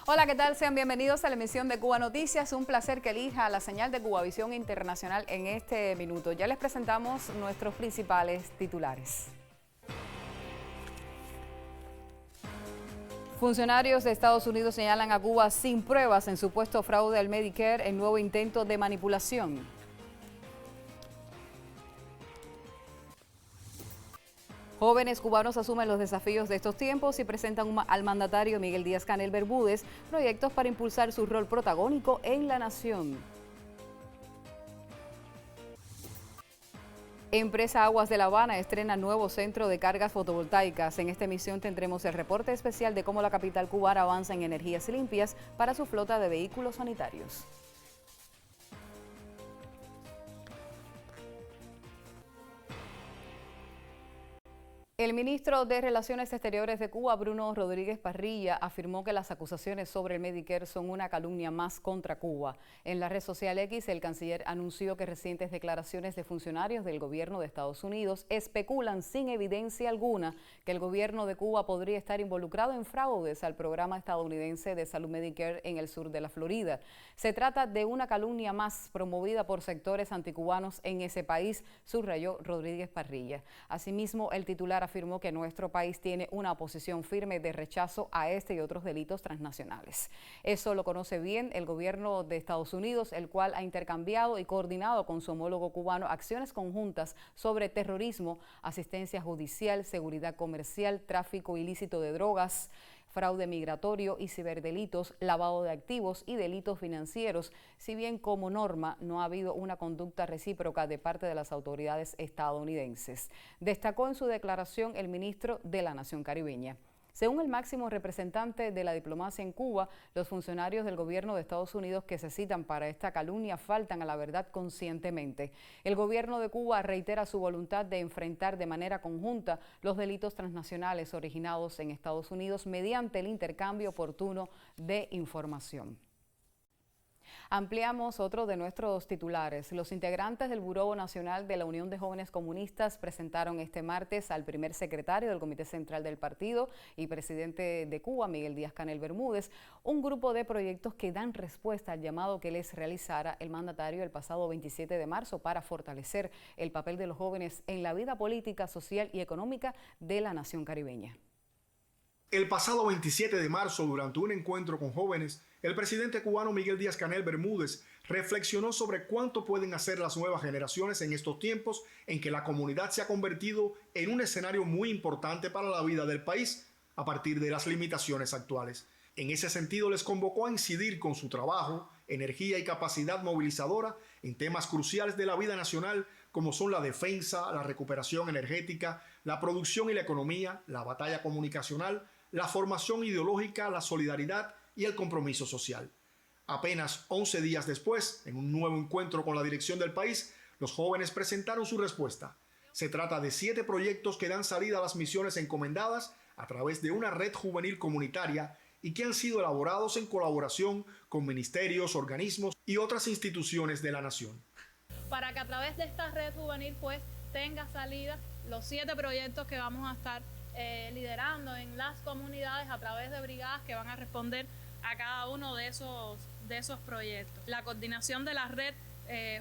Hola, ¿qué tal? Sean bienvenidos a la emisión de Cuba Noticias. Un placer que elija la señal de Cubavisión Internacional en este minuto. Ya les presentamos nuestros principales titulares. Funcionarios de Estados Unidos señalan a Cuba sin pruebas en supuesto fraude al Medicare en nuevo intento de manipulación. Jóvenes cubanos asumen los desafíos de estos tiempos y presentan al mandatario Miguel Díaz-Canel Bermúdez proyectos para impulsar su rol protagónico en la nación. Empresa Aguas de La Habana estrena nuevo centro de cargas fotovoltaicas. En esta emisión tendremos el reporte especial de cómo la capital cubana avanza en energías limpias para su flota de vehículos sanitarios. El ministro de Relaciones Exteriores de Cuba, Bruno Rodríguez Parrilla, afirmó que las acusaciones sobre el Medicare son una calumnia más contra Cuba. En la red social X, el canciller anunció que recientes declaraciones de funcionarios del gobierno de Estados Unidos especulan sin evidencia alguna que el gobierno de Cuba podría estar involucrado en fraudes al programa estadounidense de salud Medicare en el sur de la Florida. Se trata de una calumnia más promovida por sectores anticubanos en ese país, subrayó Rodríguez Parrilla. Asimismo, el titular afirmó que nuestro país tiene una posición firme de rechazo a este y otros delitos transnacionales. Eso lo conoce bien el gobierno de Estados Unidos, el cual ha intercambiado y coordinado con su homólogo cubano acciones conjuntas sobre terrorismo, asistencia judicial, seguridad comercial, tráfico ilícito de drogas, fraude migratorio y ciberdelitos, lavado de activos y delitos financieros, si bien como norma no ha habido una conducta recíproca de parte de las autoridades estadounidenses. Destacó en su declaración el ministro de la Nación Caribeña. Según el máximo representante de la diplomacia en Cuba, los funcionarios del gobierno de Estados Unidos que se citan para esta calumnia faltan a la verdad conscientemente. El gobierno de Cuba reitera su voluntad de enfrentar de manera conjunta los delitos transnacionales originados en Estados Unidos mediante el intercambio oportuno de información. Ampliamos otro de nuestros titulares. Los integrantes del Buró Nacional de la Unión de Jóvenes Comunistas presentaron este martes al primer secretario del Comité Central del partido y presidente de Cuba, Miguel Díaz-Canel Bermúdez, un grupo de proyectos que dan respuesta al llamado que les realizara el mandatario el pasado 27 de marzo para fortalecer el papel de los jóvenes en la vida política, social y económica de la nación caribeña. El pasado 27 de marzo, durante un encuentro con jóvenes, el presidente cubano Miguel Díaz-Canel Bermúdez reflexionó sobre cuánto pueden hacer las nuevas generaciones en estos tiempos en que la comunidad se ha convertido en un escenario muy importante para la vida del país a partir de las limitaciones actuales. En ese sentido, les convocó a incidir con su trabajo, energía y capacidad movilizadora en temas cruciales de la vida nacional como son la defensa, la recuperación energética, la producción y la economía, la batalla comunicacional, la formación ideológica, la solidaridad y el compromiso social. Apenas 11 días después, en un nuevo encuentro con la dirección del país, los jóvenes presentaron su respuesta. Se trata de 7 proyectos que dan salida a las misiones encomendadas a través de una red juvenil comunitaria y que han sido elaborados en colaboración con ministerios, organismos y otras instituciones de la nación. Para que a través de esta red juvenil pues tenga salida los 7 proyectos que vamos a estar liderando en las comunidades a través de brigadas que van a responder a cada uno de esos proyectos. La coordinación de la red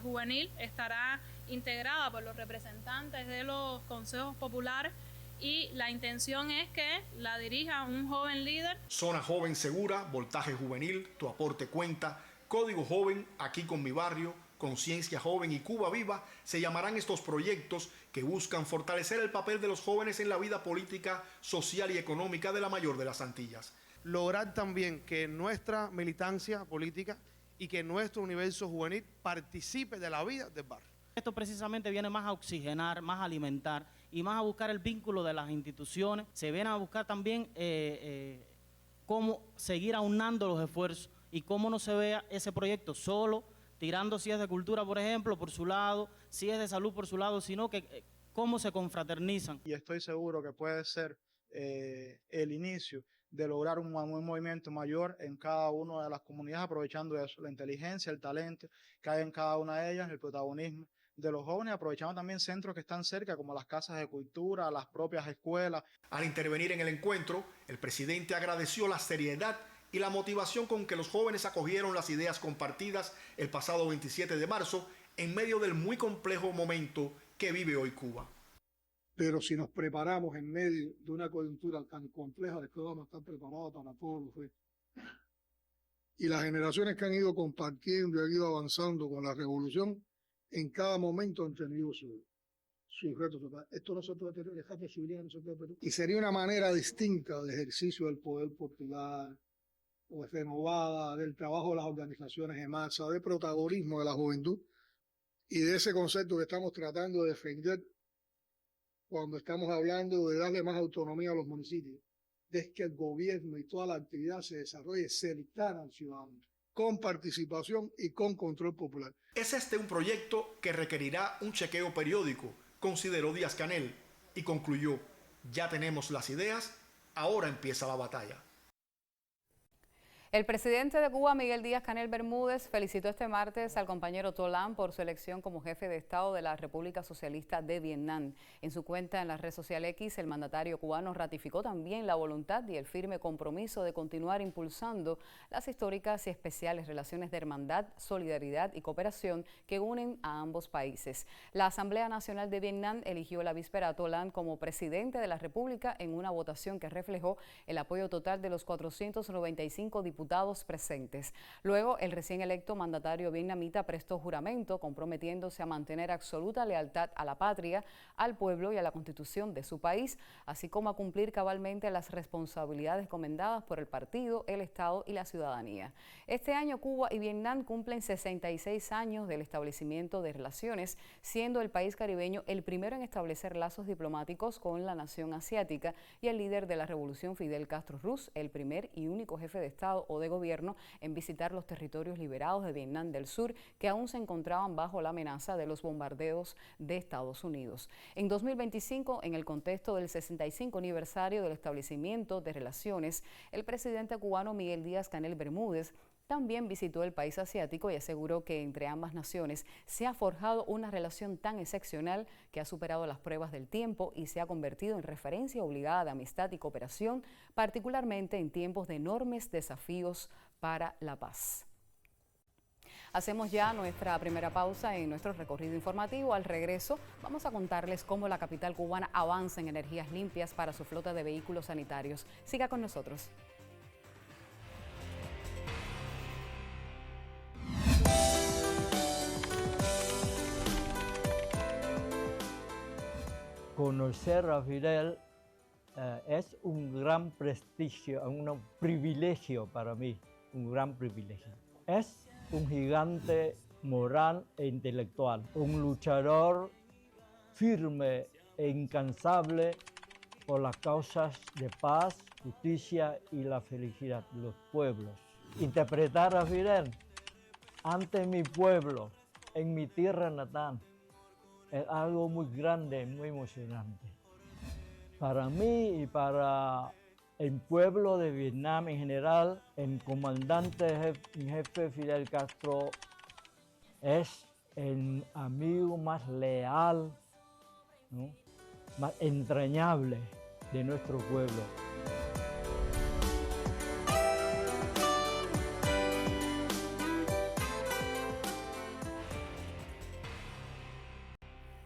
juvenil estará integrada por los representantes de los consejos populares y la intención es que la dirija un joven líder. Zona Joven Segura, Voltaje Juvenil, Tu Aporte Cuenta, Código Joven, Aquí con mi Barrio, Conciencia Joven y Cuba Viva se llamarán estos proyectos que buscan fortalecer el papel de los jóvenes en la vida política, social y económica de la mayor de las Antillas. Lograr también que nuestra militancia política y que nuestro universo juvenil participe de la vida del barrio. Esto precisamente viene más a oxigenar, más a alimentar y más a buscar el vínculo de las instituciones. Se viene a buscar también cómo seguir aunando los esfuerzos y cómo no se vea ese proyecto solo, tirando si es de cultura, por ejemplo, por su lado, si es de salud por su lado, sino que cómo se confraternizan. Y estoy seguro que puede ser el inicio de lograr un movimiento mayor en cada una de las comunidades, aprovechando eso, la inteligencia, el talento que hay en cada una de ellas, el protagonismo de los jóvenes, aprovechando también centros que están cerca, como las casas de cultura, las propias escuelas. Al intervenir en el encuentro, el presidente agradeció la seriedad y la motivación con que los jóvenes acogieron las ideas compartidas el pasado 27 de marzo en medio del muy complejo momento que vive hoy Cuba. Pero si nos preparamos en medio de una coyuntura tan compleja, después vamos a estar preparados para todos los retos. Y las generaciones que han ido compartiendo y han ido avanzando con la revolución, en cada momento han tenido sus retos. Esto no se puede dejar de subir, no se puede perder. Y sería una manera distinta de ejercicio del poder popular, o renovada, del trabajo de las organizaciones de masa, de protagonismo de la juventud y de ese concepto que estamos tratando de defender cuando estamos hablando de darle más autonomía a los municipios, de que el gobierno y toda la actividad se desarrolle cercana al ciudadano, con participación y con control popular. Es este un proyecto que requerirá un chequeo periódico, consideró Díaz-Canel, y concluyó: ya tenemos las ideas, ahora empieza la batalla. El presidente de Cuba, Miguel Díaz-Canel Bermúdez, felicitó este martes al compañero Tolan por su elección como jefe de Estado de la República Socialista de Vietnam. En su cuenta en la red social X, el mandatario cubano ratificó también la voluntad y el firme compromiso de continuar impulsando las históricas y especiales relaciones de hermandad, solidaridad y cooperación que unen a ambos países. La Asamblea Nacional de Vietnam eligió la víspera a Tolan como presidente de la República en una votación que reflejó el apoyo total de los 495 diputados presentes. Luego, el recién electo mandatario vietnamita prestó juramento comprometiéndose a mantener absoluta lealtad a la patria, al pueblo y a la constitución de su país, así como a cumplir cabalmente las responsabilidades encomendadas por el partido, el Estado y la ciudadanía. Este año Cuba y Vietnam cumplen 66 años del establecimiento de relaciones, siendo el país caribeño el primero en establecer lazos diplomáticos con la nación asiática y el líder de la revolución Fidel Castro Ruz, el primer y único jefe de Estado o de gobierno en visitar los territorios liberados de Vietnam del Sur que aún se encontraban bajo la amenaza de los bombardeos de Estados Unidos. En 2025, en el contexto del 65 aniversario del establecimiento de relaciones, el presidente cubano Miguel Díaz-Canel Bermúdez también visitó el país asiático y aseguró que entre ambas naciones se ha forjado una relación tan excepcional que ha superado las pruebas del tiempo y se ha convertido en referencia obligada de amistad y cooperación, particularmente en tiempos de enormes desafíos para la paz. Hacemos ya nuestra primera pausa en nuestro recorrido informativo. Al regreso, vamos a contarles cómo la capital cubana avanza en energías limpias para su flota de vehículos sanitarios. Siga con nosotros. Conocer a Fidel es un gran prestigio, un privilegio para mí, un gran privilegio. Es un gigante moral e intelectual, un luchador firme e incansable por las causas de paz, justicia y la felicidad de los pueblos. Interpretar a Fidel ante mi pueblo, en mi tierra natal, es algo muy grande, muy emocionante. Para mí y para el pueblo de Vietnam en general, el comandante en jefe Fidel Castro es el amigo más leal, ¿no?, más entrañable de nuestro pueblo.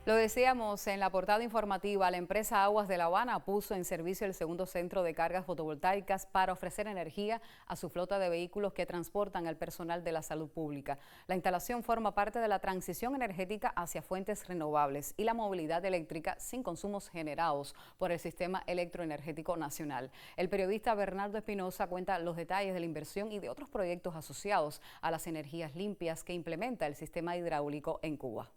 Lo decíamos en la portada informativa, la empresa Aguas de La Habana puso en servicio el segundo centro de cargas fotovoltaicas para ofrecer energía a su flota de vehículos que transportan al personal de la salud pública. La instalación forma parte de la transición energética hacia fuentes renovables y la movilidad eléctrica sin consumos generados por el Sistema Electroenergético Nacional. El periodista Bernardo Espinosa cuenta los detalles de la inversión y de otros proyectos asociados a las energías limpias que implementa el sistema hidráulico en Cuba.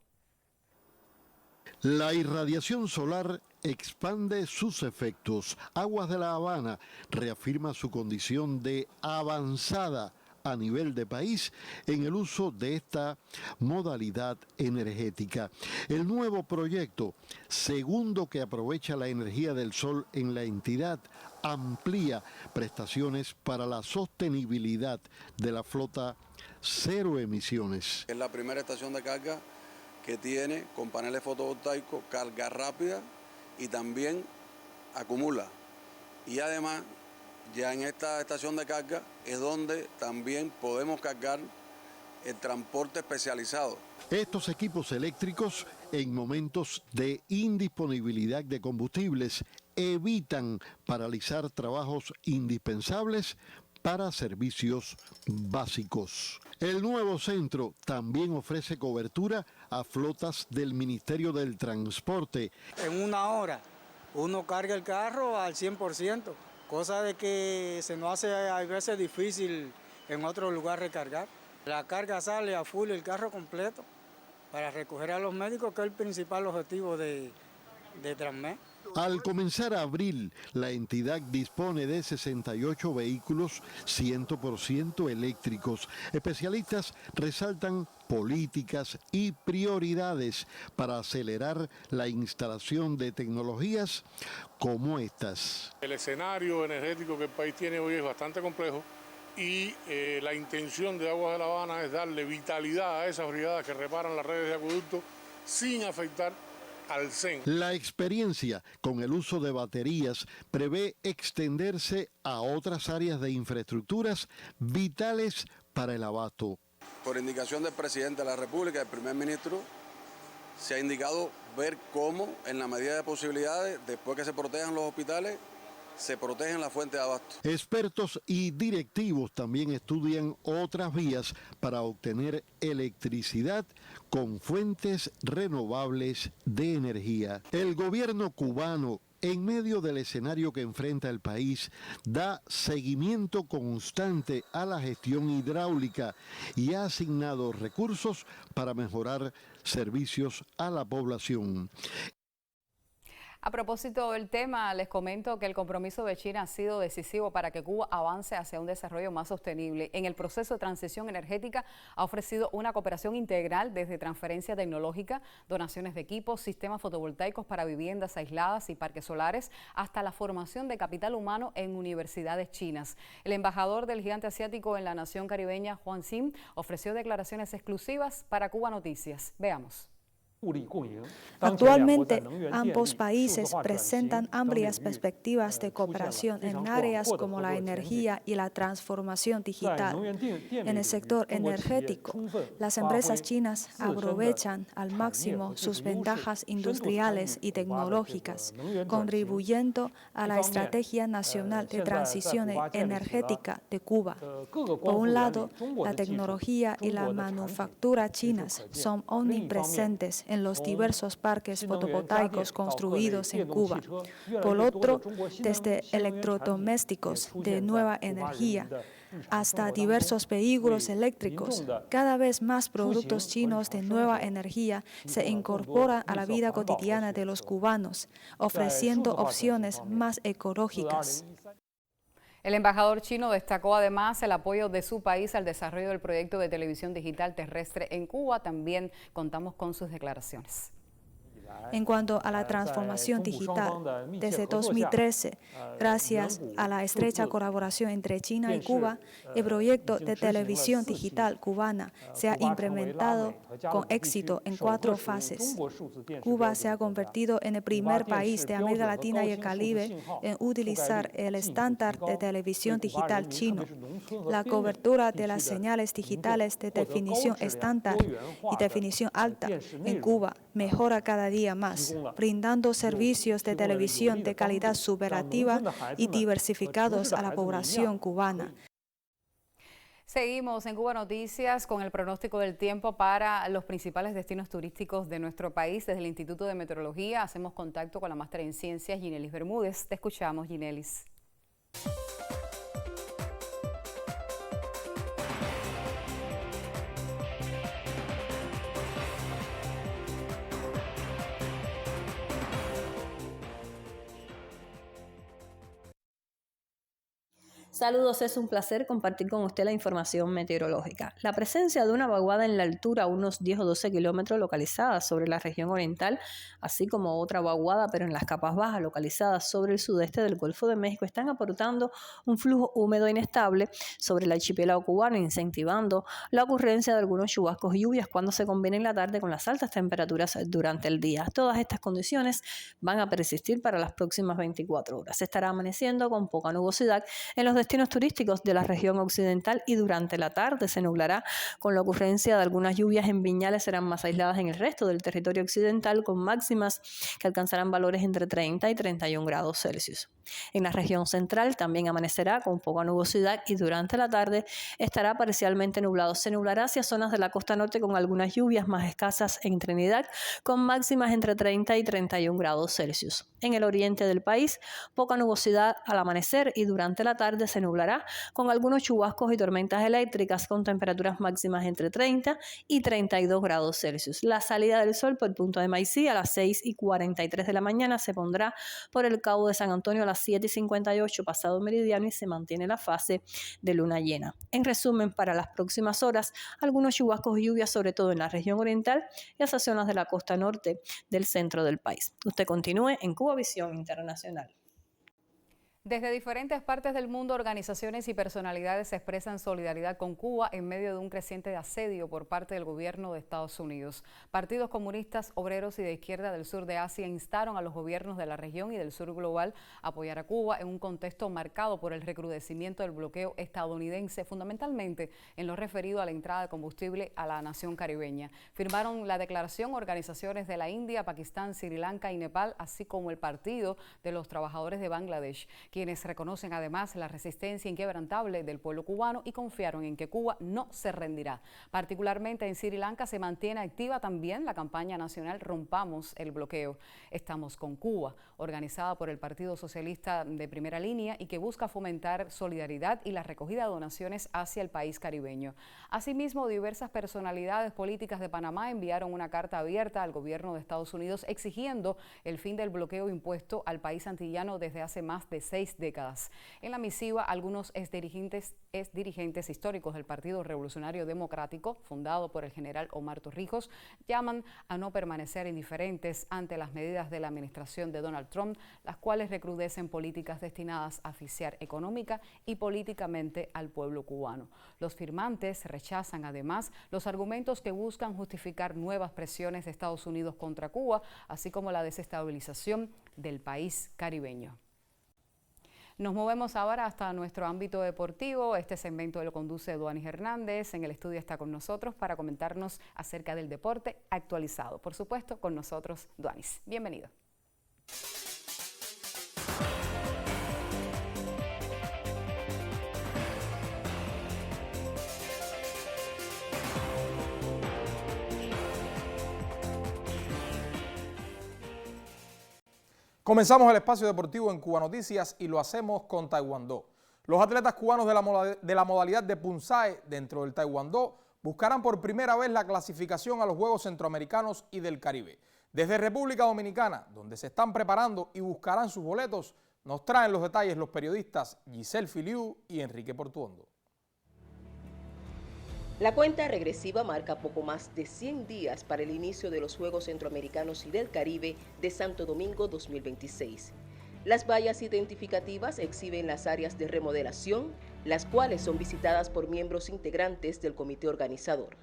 La irradiación solar expande sus efectos. Aguas de La Habana reafirma su condición de avanzada a nivel de país en el uso de esta modalidad energética. El nuevo proyecto, segundo que aprovecha la energía del sol en la entidad, amplía prestaciones para la sostenibilidad de la flota cero emisiones. Es la primera estación de carga que tiene con paneles fotovoltaicos, carga rápida y también acumula. Y además Ya en esta estación de carga es donde también podemos cargar el transporte especializado. Estos equipos eléctricos, en momentos de indisponibilidad de combustibles, evitan paralizar trabajos indispensables para servicios básicos. El nuevo centro también ofrece cobertura a flotas del Ministerio del Transporte. En una hora uno carga el carro al 100%, cosa de que se nos hace a veces difícil en otro lugar recargar. La carga sale a full el carro completo para recoger a los médicos, que es el principal objetivo de Transmed. Al comenzar abril, la entidad dispone de 68 vehículos 100% eléctricos. Especialistas resaltan políticas y prioridades para acelerar la instalación de tecnologías como estas. El escenario energético que el país tiene hoy es bastante complejo y la intención de Aguas de La Habana es darle vitalidad a esas brigadas que reparan las redes de acueducto sin afectar al CEN. La experiencia con el uso de baterías prevé extenderse a otras áreas de infraestructuras vitales para el abasto. Por indicación del presidente de la República, del primer ministro, se ha indicado ver cómo, en la medida de posibilidades, después que se protejan los hospitales, se protegen las fuentes de abasto. Expertos y directivos también estudian otras vías para obtener electricidad con fuentes renovables de energía. El gobierno cubano, en medio del escenario que enfrenta el país, da seguimiento constante a la gestión hidráulica y ha asignado recursos para mejorar servicios a la población. A propósito del tema, les comento que el compromiso de China ha sido decisivo para que Cuba avance hacia un desarrollo más sostenible. En el proceso de transición energética ha ofrecido una cooperación integral desde transferencia tecnológica, donaciones de equipos, sistemas fotovoltaicos para viviendas aisladas y parques solares, hasta la formación de capital humano en universidades chinas. El embajador del gigante asiático en la nación caribeña, Juan Sim, ofreció declaraciones exclusivas para Cuba Noticias. Veamos. Actualmente, ambos países presentan amplias perspectivas de cooperación en áreas como la energía y la transformación digital. En el sector energético, las empresas chinas aprovechan al máximo sus ventajas industriales y tecnológicas, contribuyendo a la Estrategia Nacional de Transición Energética de Cuba. Por un lado, la tecnología y la manufactura chinas son omnipresentes en los diversos parques fotovoltaicos construidos en Cuba. Por otro, desde electrodomésticos de nueva energía hasta diversos vehículos eléctricos, cada vez más productos chinos de nueva energía se incorporan a la vida cotidiana de los cubanos, ofreciendo opciones más ecológicas. El embajador chino destacó además el apoyo de su país al desarrollo del proyecto de televisión digital terrestre en Cuba. También contamos con sus declaraciones. En cuanto a la transformación digital, desde 2013, gracias a la estrecha colaboración entre China y Cuba, el proyecto de televisión digital cubana se ha implementado con éxito en 4 fases. Cuba se ha convertido en el primer país de América Latina y el Caribe en utilizar el estándar de televisión digital chino. La cobertura de las señales digitales de definición estándar y definición alta en Cuba mejora cada día más, brindando servicios de televisión de calidad superativa y diversificados a la población cubana. Seguimos en Cuba Noticias con el pronóstico del tiempo para los principales destinos turísticos de nuestro país. Desde el Instituto de Meteorología hacemos contacto con la máster en ciencias, Ginelis Bermúdez. Te escuchamos, Ginelis. Saludos, es un placer compartir con usted la información meteorológica. La presencia de una vaguada en la altura, unos 10 o 12 kilómetros, localizada sobre la región oriental, así como otra vaguada, pero en las capas bajas, localizadas sobre el sudeste del Golfo de México, están aportando un flujo húmedo inestable sobre el archipiélago cubano, incentivando la ocurrencia de algunos chubascos y lluvias cuando se combinen la tarde con las altas temperaturas durante el día. Todas estas condiciones van a persistir para las próximas 24 horas. Se estará amaneciendo con poca nubosidad en los destinos turísticos de la región occidental y durante la tarde se nublará con la ocurrencia de algunas lluvias en Viñales, serán más aisladas en el resto del territorio occidental con máximas que alcanzarán valores entre 30 y 31 grados Celsius. En la región central también amanecerá con poca nubosidad y durante la tarde estará parcialmente nublado. Se nublará hacia zonas de la costa norte con algunas lluvias más escasas en Trinidad con máximas entre 30 y 31 grados Celsius. En el oriente del país, poca nubosidad al amanecer y durante la tarde se nublará con algunos chubascos y tormentas eléctricas con temperaturas máximas entre 30 y 32 grados Celsius. La salida del sol por el punto de Maicí a las 6:43 de la mañana se pondrá por el Cabo de San Antonio a las 7:58 pasado meridiano y se mantiene la fase de luna llena. En resumen, para las próximas horas, algunos chubascos y lluvias, sobre todo en la región oriental y hacia zonas de la costa norte del centro del país. Usted continúe en Cuba Visión Internacional. Desde diferentes partes del mundo, organizaciones y personalidades expresan solidaridad con Cuba en medio de un creciente asedio por parte del gobierno de Estados Unidos. Partidos comunistas, obreros y de izquierda del sur de Asia instaron a los gobiernos de la región y del sur global a apoyar a Cuba en un contexto marcado por el recrudecimiento del bloqueo estadounidense, fundamentalmente en lo referido a la entrada de combustible a la nación caribeña. Firmaron la declaración organizaciones de la India, Pakistán, Sri Lanka y Nepal, así como el Partido de los Trabajadores de Bangladesh, quienes reconocen además la resistencia inquebrantable del pueblo cubano y confiaron en que Cuba no se rendirá. Particularmente en Sri Lanka se mantiene activa también la campaña nacional Rompamos el bloqueo. Estamos con Cuba, organizada por el Partido Socialista de Primera Línea y que busca fomentar solidaridad y la recogida de donaciones hacia el país caribeño. Asimismo, diversas personalidades políticas de Panamá enviaron una carta abierta al gobierno de Estados Unidos exigiendo el fin del bloqueo impuesto al país antillano desde hace más de 6 décadas. En la misiva, algunos exdirigentes históricos del Partido Revolucionario Democrático, fundado por el general Omar Torrijos, llaman a no permanecer indiferentes ante las medidas de la administración de Donald Trump, las cuales recrudecen políticas destinadas a asfixiar económica y políticamente al pueblo cubano. Los firmantes rechazan además los argumentos que buscan justificar nuevas presiones de Estados Unidos contra Cuba, así como la desestabilización del país caribeño. Nos movemos ahora hasta nuestro ámbito deportivo. Este segmento lo conduce Duanis Hernández. En el estudio está con nosotros para comentarnos acerca del deporte actualizado. Por supuesto, con nosotros Duanis. Bienvenido. Comenzamos el espacio deportivo en Cuba Noticias y lo hacemos con Taekwondo. Los atletas cubanos de la modalidad de Punsae dentro del Taekwondo buscarán por primera vez la clasificación a los Juegos Centroamericanos y del Caribe. Desde República Dominicana, donde se están preparando y buscarán sus boletos, nos traen los detalles los periodistas Giselle Filiu y Enrique Portuondo. La cuenta regresiva marca poco más de 100 días para el inicio de los Juegos Centroamericanos y del Caribe de Santo Domingo 2026. Las vallas identificativas exhiben las áreas de remodelación, las cuales son visitadas por miembros integrantes del comité organizador.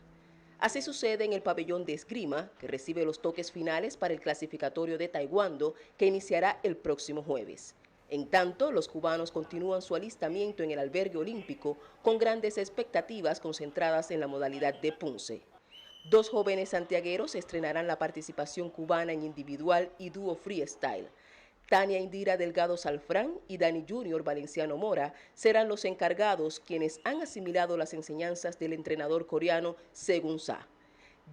Así sucede en el pabellón de esgrima, que recibe los toques finales para el clasificatorio de Taekwondo, que iniciará el próximo jueves. En tanto, los cubanos continúan su alistamiento en el albergue olímpico con grandes expectativas concentradas en la modalidad de Punce. 2 jóvenes santiagueros estrenarán la participación cubana en individual y dúo freestyle. Tania Indira Delgado Salfrán y Dani Junior Valenciano Mora serán los encargados, quienes han asimilado las enseñanzas del entrenador coreano Segun Sa.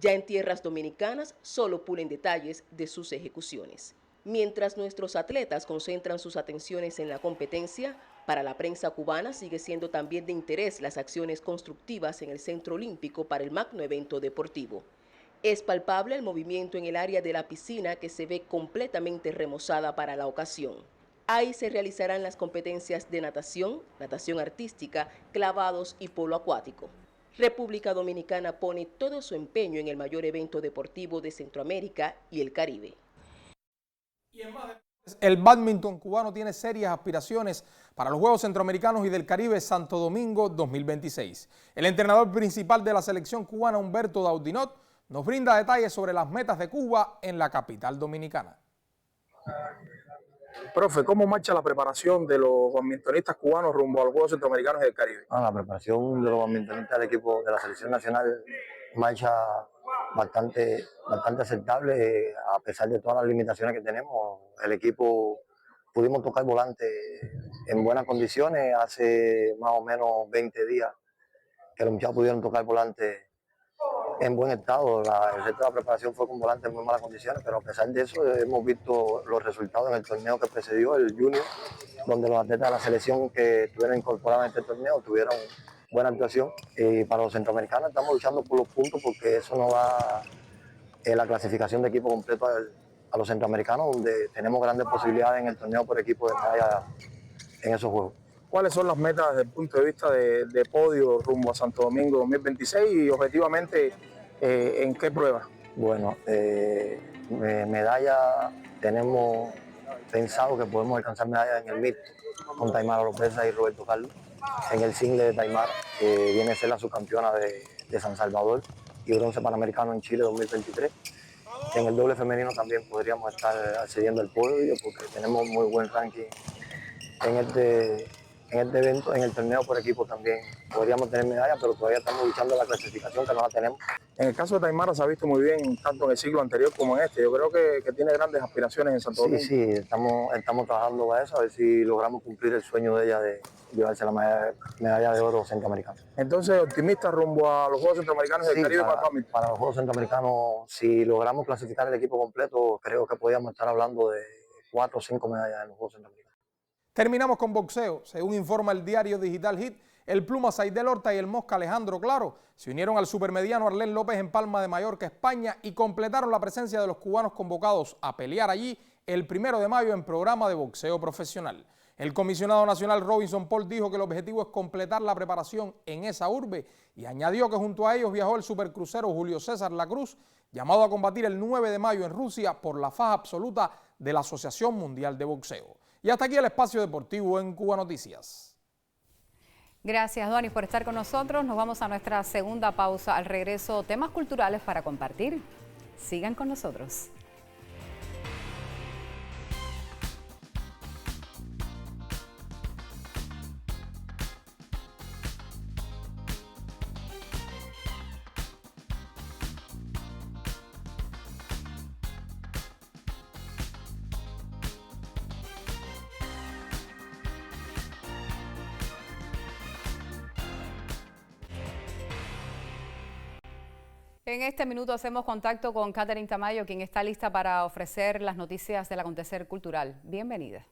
Ya en tierras dominicanas, solo pulen detalles de sus ejecuciones. Mientras nuestros atletas concentran sus atenciones en la competencia, para la prensa cubana sigue siendo también de interés las acciones constructivas en el Centro Olímpico para el magno evento deportivo. Es palpable el movimiento en el área de la piscina que se ve completamente remozada para la ocasión. Ahí se realizarán las competencias de natación, natación artística, clavados y polo acuático. República Dominicana pone todo su empeño en el mayor evento deportivo de Centroamérica y el Caribe. El bádminton cubano tiene serias aspiraciones para los Juegos Centroamericanos y del Caribe Santo Domingo 2026. El entrenador principal de la selección cubana, Humberto Daudinot, nos brinda detalles sobre las metas de Cuba en la capital dominicana. Profe, ¿cómo marcha la preparación de los badmintonistas cubanos rumbo a los Juegos Centroamericanos y del Caribe? La preparación de los badmintonistas del equipo de la selección nacional marcha bastante aceptable, a pesar de todas las limitaciones que tenemos. El equipo pudimos tocar volante en buenas condiciones hace más o menos 20 días que los muchachos pudieron tocar volante en buen estado. El resto de la preparación fue con volante en muy malas condiciones, pero a pesar de eso hemos visto los resultados en el torneo que precedió, el Junior, donde los atletas de la selección que estuvieron incorporados en este torneo tuvieron buena actuación. Y para los centroamericanos estamos luchando por los puntos, porque eso nos da la clasificación de equipo completo a los centroamericanos, donde tenemos grandes posibilidades en el torneo por equipo de medalla en esos juegos. ¿Cuáles son las metas desde el punto de vista de podio rumbo a Santo Domingo 2026 y objetivamente en qué pruebas? Bueno, medalla, tenemos pensado que podemos alcanzar medalla en el mixto con Taimara Lopeza y Roberto Carlos. En el single de Taimara, que viene a ser la subcampeona de San Salvador, y bronce panamericano en Chile 2023. En el doble femenino también podríamos estar accediendo al podio porque tenemos muy buen ranking en este evento. En el torneo por equipo también podríamos tener medalla, pero todavía estamos luchando la clasificación, que no la tenemos. En el caso de Taimara se ha visto muy bien tanto en el ciclo anterior como en este. Yo creo que tiene grandes aspiraciones en Santo Domingo. Sí, estamos trabajando para eso, a ver si logramos cumplir el sueño de ella de llevarse la medalla de oro centroamericana. Entonces, optimista rumbo a los Juegos Centroamericanos del Caribe para los Juegos Centroamericanos, si logramos clasificar el equipo completo, creo que podríamos estar hablando de 4 o 5 medallas en los Juegos Centroamericanos. Terminamos con boxeo. Según informa el diario digital Hit, el Pluma Saidel Horta y el Mosca Alejandro Claro se unieron al supermediano Arlén López en Palma de Mallorca, España, y completaron la presencia de los cubanos convocados a pelear allí el 1 de mayo en programa de boxeo profesional. El comisionado nacional Robinson Paul dijo que el objetivo es completar la preparación en esa urbe y añadió que junto a ellos viajó el supercrucero Julio César Lacruz, llamado a combatir el 9 de mayo en Rusia por la faja absoluta de la Asociación Mundial de Boxeo. Y hasta aquí el espacio deportivo en Cuba Noticias. Gracias, Donis, por estar con nosotros. Nos vamos a nuestra segunda pausa. Al regreso, temas culturales para compartir. Sigan con nosotros. En este minuto hacemos contacto con Catherine Tamayo, quien está lista para ofrecer las noticias del acontecer cultural. Bienvenida.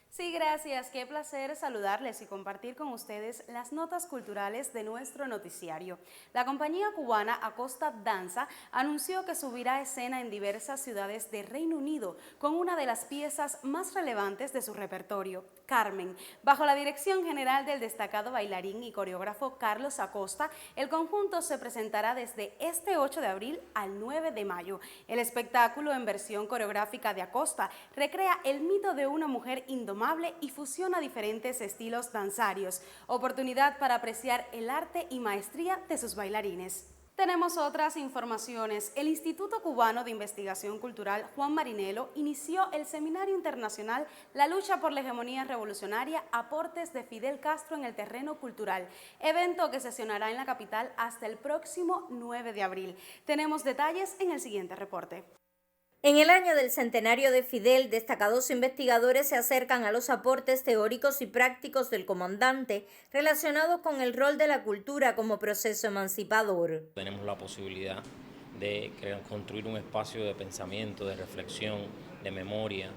Sí, gracias. Qué placer saludarles y compartir con ustedes las notas culturales de nuestro noticiario. La compañía cubana Acosta Danza anunció que subirá a escena en diversas ciudades de Reino Unido con una de las piezas más relevantes de su repertorio, Carmen. Bajo la dirección general del destacado bailarín y coreógrafo Carlos Acosta, el conjunto se presentará desde este 8 de abril al 9 de mayo. El espectáculo, en versión coreográfica de Acosta, recrea el mito de una mujer indomable y fusiona diferentes estilos danzarios. Oportunidad para apreciar el arte y maestría de sus bailarines. Tenemos otras informaciones. El Instituto Cubano de Investigación Cultural Juan Marinelo inició el Seminario Internacional La Lucha por la Hegemonía Revolucionaria, aportes de Fidel Castro en el terreno cultural, evento que sesionará en la capital hasta el próximo 9 de abril. Tenemos detalles en el siguiente reporte. En el año del centenario de Fidel, destacados investigadores se acercan a los aportes teóricos y prácticos del comandante relacionados con el rol de la cultura como proceso emancipador. Tenemos la posibilidad de construir un espacio de pensamiento, de reflexión, de memoria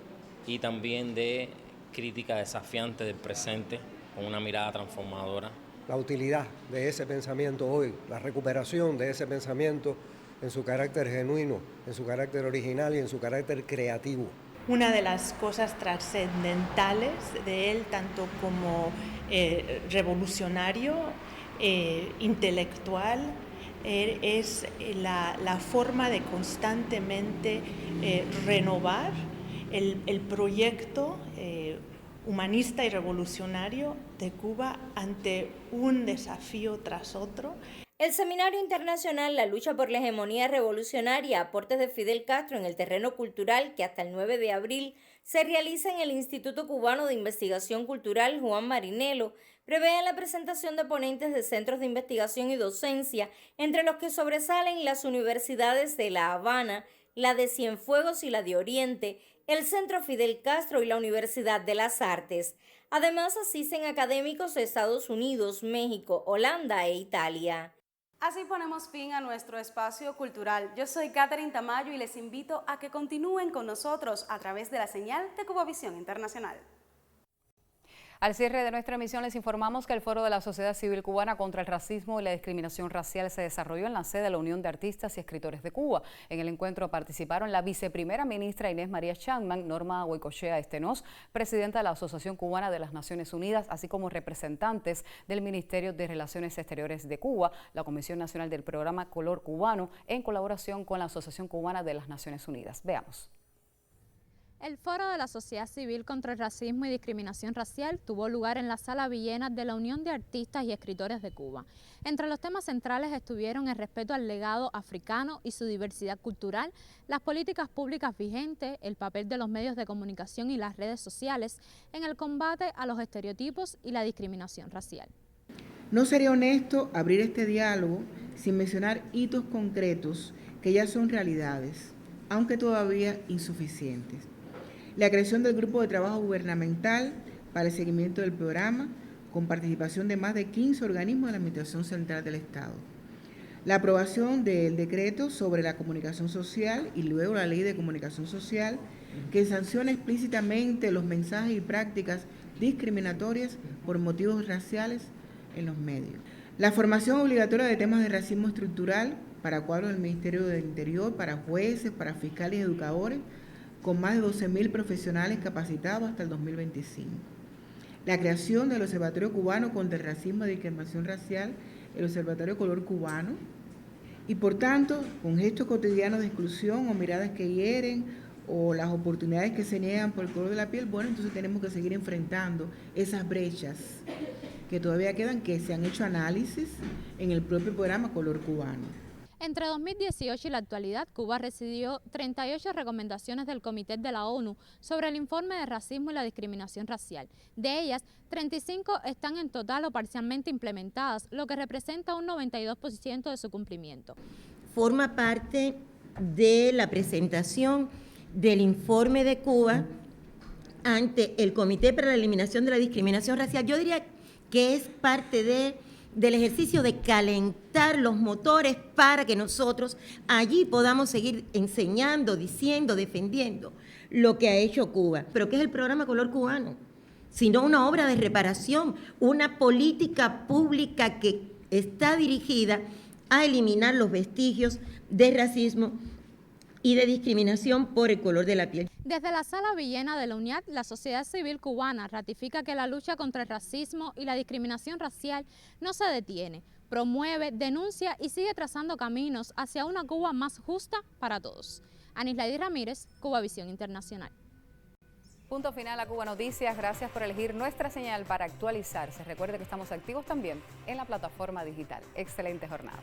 y también de crítica desafiante del presente con una mirada transformadora. La utilidad de ese pensamiento hoy, la recuperación de ese pensamiento en su carácter genuino, en su carácter original y en su carácter creativo. una de las cosas trascendentales de él, tanto como revolucionario, intelectual, es la forma de constantemente renovar el proyecto humanista y revolucionario de Cuba ante un desafío tras otro. El Seminario Internacional La Lucha por la Hegemonía Revolucionaria, aportes de Fidel Castro en el terreno cultural, que hasta el 9 de abril se realiza en el Instituto Cubano de Investigación Cultural Juan Marinelo, prevé la presentación de ponentes de centros de investigación y docencia, entre los que sobresalen las universidades de La Habana, la de Cienfuegos y la de Oriente, el Centro Fidel Castro y la Universidad de las Artes. Además, asisten académicos de Estados Unidos, México, Holanda e Italia. Así ponemos fin a nuestro espacio cultural. Yo soy Catherine Tamayo y les invito a que continúen con nosotros a través de la señal de Cubavisión Internacional. Al cierre de nuestra emisión les informamos que el Foro de la Sociedad Civil Cubana contra el Racismo y la Discriminación Racial se desarrolló en la sede de la Unión de Artistas y Escritores de Cuba. En el encuentro participaron la viceprimera ministra Inés María Chapman, Norma Goicoechea Estenos, presidenta de la Asociación Cubana de las Naciones Unidas, así como representantes del Ministerio de Relaciones Exteriores de Cuba, la Comisión Nacional del Programa Color Cubano, en colaboración con la Asociación Cubana de las Naciones Unidas. Veamos. El Foro de la Sociedad Civil contra el Racismo y Discriminación Racial tuvo lugar en la Sala Villena de la Unión de Artistas y Escritores de Cuba. Entre los temas centrales estuvieron el respeto al legado africano y su diversidad cultural, las políticas públicas vigentes, el papel de los medios de comunicación y las redes sociales en el combate a los estereotipos y la discriminación racial. No sería honesto abrir este diálogo sin mencionar hitos concretos que ya son realidades, aunque todavía insuficientes. La creación del Grupo de Trabajo Gubernamental para el seguimiento del programa, con participación de más de 15 organismos de la Administración Central del Estado. La aprobación del decreto sobre la comunicación social y luego la Ley de Comunicación Social, que sanciona explícitamente los mensajes y prácticas discriminatorias por motivos raciales en los medios. La formación obligatoria de temas de racismo estructural para cuadros del Ministerio del Interior, para jueces, para fiscales y educadores, con más de 12.000 profesionales capacitados hasta el 2025. La creación del Observatorio Cubano contra el Racismo y Discriminación Racial, el Observatorio Color Cubano, y por tanto, con gestos cotidianos de exclusión o miradas que hieren o las oportunidades que se niegan por el color de la piel, bueno, entonces tenemos que seguir enfrentando esas brechas que todavía quedan, que se han hecho análisis en el propio programa Color Cubano. Entre 2018 y la actualidad, Cuba recibió 38 recomendaciones del Comité de la ONU sobre el informe de racismo y la discriminación racial. De ellas, 35 están en total o parcialmente implementadas, lo que representa un 92% de su cumplimiento. Forma parte de la presentación del informe de Cuba ante el Comité para la Eliminación de la Discriminación Racial. Yo diría que es parte del ejercicio de calentar los motores para que nosotros allí podamos seguir enseñando, diciendo, defendiendo lo que ha hecho Cuba. ¿Pero qué es el programa Color Cubano? Sino una obra de reparación, una política pública que está dirigida a eliminar los vestigios de racismo y de discriminación por el color de la piel. Desde la Sala Villena de la UNIAD, la sociedad civil cubana ratifica que la lucha contra el racismo y la discriminación racial no se detiene, promueve, denuncia y sigue trazando caminos hacia una Cuba más justa para todos. Anislady Ramírez, Cubavisión Internacional. Punto final a Cuba Noticias. Gracias por elegir nuestra señal para actualizarse. Recuerde que estamos activos también en la plataforma digital. Excelente jornada.